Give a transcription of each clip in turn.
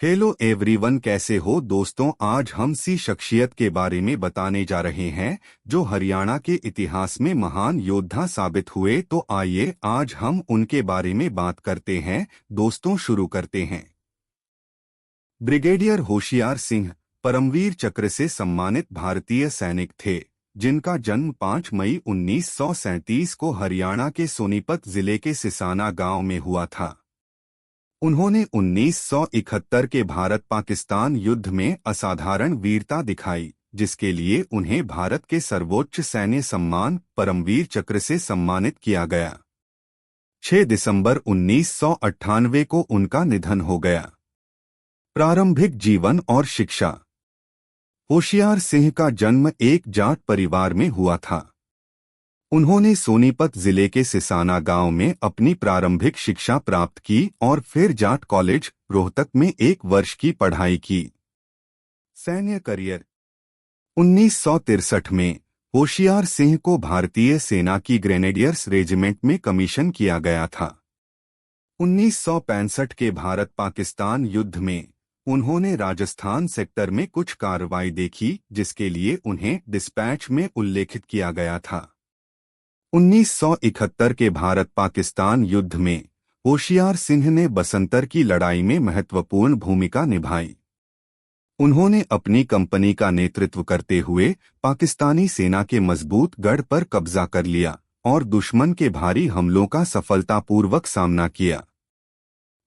Hello everyone, कैसे हो दोस्तों। आज हम सी शख्सियत के बारे में बताने जा रहे हैं जो हरियाणा के इतिहास में महान योद्धा साबित हुए। तो आइए आज हम उनके बारे में बात करते हैं। दोस्तों शुरू करते हैं। ब्रिगेडियर होशियार सिंह परमवीर चक्र से सम्मानित भारतीय सैनिक थे, जिनका जन्म 5 मई 1937 को हरियाणा के सोनीपत जिले के सिसाना गांव में हुआ था। उन्होंने 1971 के भारत पाकिस्तान युद्ध में असाधारण वीरता दिखाई, जिसके लिए उन्हें भारत के सर्वोच्च सैन्य सम्मान परमवीर चक्र से सम्मानित किया गया। 6 दिसंबर 1998 को उनका निधन हो गया। प्रारंभिक जीवन और शिक्षा। होशियार सिंह का जन्म एक जाट परिवार में हुआ था। उन्होंने सोनीपत जिले के सिसाना गांव में अपनी प्रारंभिक शिक्षा प्राप्त की और फिर जाट कॉलेज रोहतक में 1 वर्ष की पढ़ाई की। सैन्य करियर। 1963 में होशियार सिंह को भारतीय सेना की ग्रेनेडियर्स रेजिमेंट में कमीशन किया गया था। 1965 के भारत पाकिस्तान युद्ध में उन्होंने राजस्थान सेक्टर में कुछ कार्रवाई देखी, जिसके लिए उन्हें डिस्पैच में उल्लेखित किया गया था। 1971 के भारत पाकिस्तान युद्ध में होशियार सिंह ने बसंतर की लड़ाई में महत्वपूर्ण भूमिका निभाई। उन्होंने अपनी कंपनी का नेतृत्व करते हुए पाकिस्तानी सेना के मजबूत गढ़ पर कब्जा कर लिया और दुश्मन के भारी हमलों का सफलतापूर्वक सामना किया।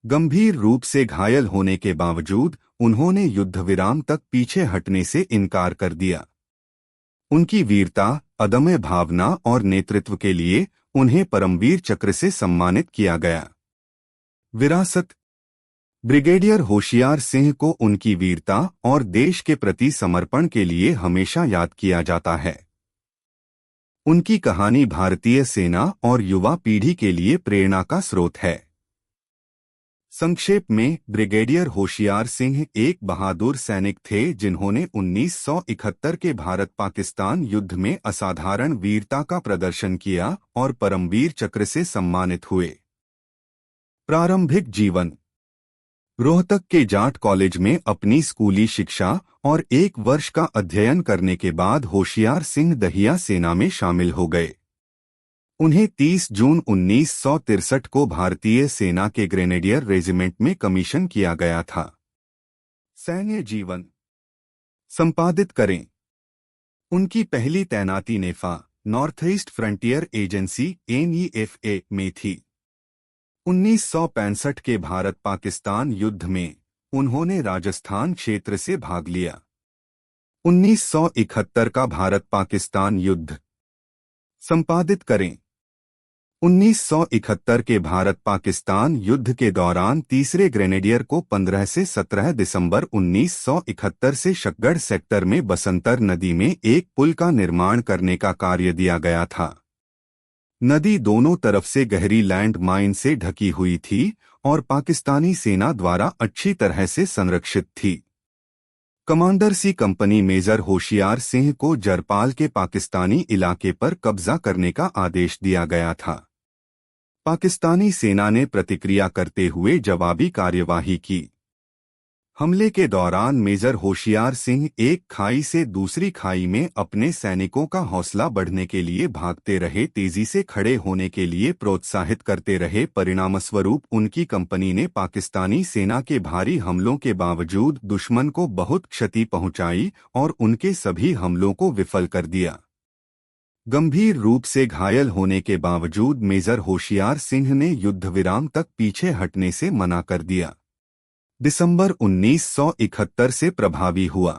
गंभीर रूप से घायल होने के बावजूद उन्होंने युद्ध विराम तक पीछे हटने से इनकार कर दिया। उनकी वीरता, अदम्य भावना और नेतृत्व के लिए उन्हें परमवीर चक्र से सम्मानित किया गया। विरासत। ब्रिगेडियर होशियार सिंह को उनकी वीरता और देश के प्रति समर्पण के लिए हमेशा याद किया जाता है। उनकी कहानी भारतीय सेना और युवा पीढ़ी के लिए प्रेरणा का स्रोत है। संक्षेप में, ब्रिगेडियर होशियार सिंह एक बहादुर सैनिक थे जिन्होंने 1971 के भारत पाकिस्तान युद्ध में असाधारण वीरता का प्रदर्शन किया और परमवीर चक्र से सम्मानित हुए। प्रारंभिक जीवन। रोहतक के जाट कॉलेज में अपनी स्कूली शिक्षा और 1 वर्ष का अध्ययन करने के बाद होशियार सिंह दहिया सेना में शामिल हो गए। उन्हें 30 जून 1963 को भारतीय सेना के ग्रेनेडियर रेजिमेंट में कमीशन किया गया था। सैन्य जीवन संपादित करें। उनकी पहली तैनाती NEFA North East Frontier Agency NEFA में थी। 1965 के भारत पाकिस्तान युद्ध में उन्होंने राजस्थान क्षेत्र से भाग लिया। 1971 का भारत पाकिस्तान युद्ध संपादित करें। 1971 के भारत पाकिस्तान युद्ध के दौरान तीसरे ग्रेनेडियर को 15 से 17 दिसंबर 1971 से शकगढ़ सेक्टर में बसंतर नदी में एक पुल का निर्माण करने का कार्य दिया गया था। नदी दोनों तरफ से गहरी लैंड माइन से ढकी हुई थी और पाकिस्तानी सेना द्वारा अच्छी तरह से संरक्षित थी। कमांडर सी कंपनी मेजर होशियार सिंह को जरपाल के पाकिस्तानी इलाके पर कब्जा करने का आदेश दिया गया था। पाकिस्तानी सेना ने प्रतिक्रिया करते हुए जवाबी कार्यवाही की। हमले के दौरान मेजर होशियार सिंह एक खाई से दूसरी खाई में अपने सैनिकों का हौसला बढ़ने के लिए भागते रहे, तेजी से खड़े होने के लिए प्रोत्साहित करते रहे। परिणामस्वरूप उनकी कंपनी ने पाकिस्तानी सेना के भारी हमलों के बावजूद दुश्मन को बहुत क्षति पहुंचाई और उनके सभी हमलों को विफल कर दिया। गंभीर रूप से घायल होने के बावजूद मेजर होशियार सिंह ने युद्ध विराम तक पीछे हटने से मना कर दिया। दिसंबर 1971 से प्रभावी हुआ।